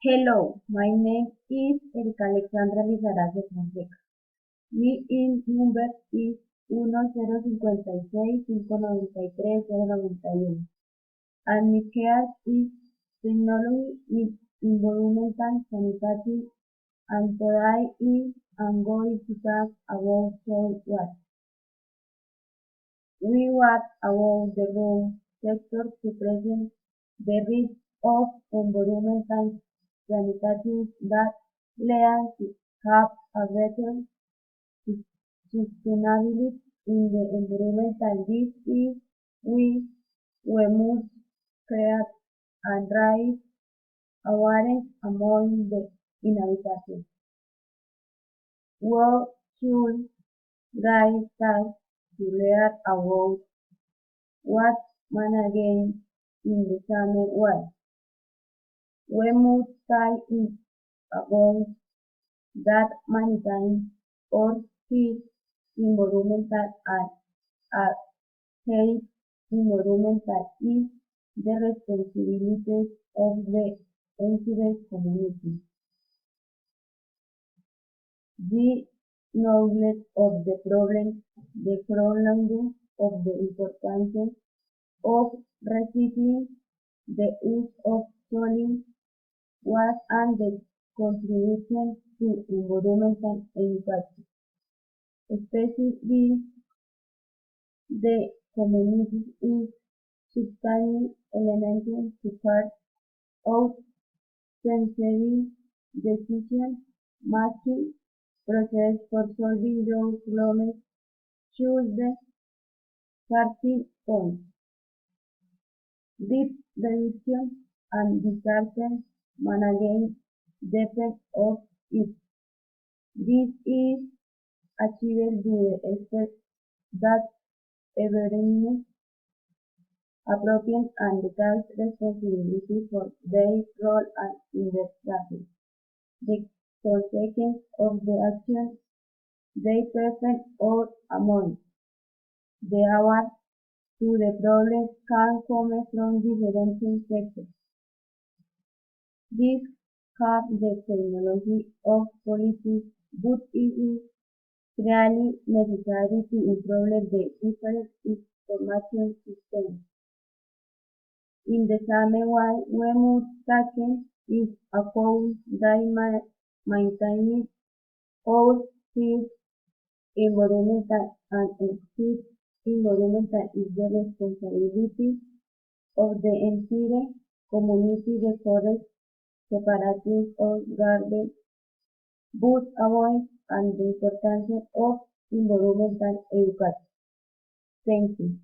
Hello, my name is Erika Alexandra Lizarazo Fonseca. Mi IN number is 1056593091 and my care is Technology in Environmental Sanitary, and today I'm going to talk about what. We what about the road sector to present the risk of environmental sanitary that lead to have a better sustainability in the environment. This is we must create and raise awareness among the inhabitants. What should guide us to learn about what management in the same way? We must say it about that management or his environmental and health environmental is the responsibility of the entire community. The knowledge of the problem, the prolonging of the importance of recycling, the use of solid waste and the contribution to environmental impact, especially the community is substantial element to part of sensory decision making process for solving those problems. Choose the starting point. Deep reduction and disaster management depend of it. This is achieved through the steps that everyone appropriate and takes responsibility for their role and in the practice. The consequence of the action they perform or among the hour to the problem can come from different sectors. These have the technology of politics, but it is really necessary to improve the different information systems. In the same way, we must take is account that maintaining all fields environmental and exit environmental is the responsibility of the entire community. The forest separating of garbage, but avoid and the importance of environmental education. Thank you.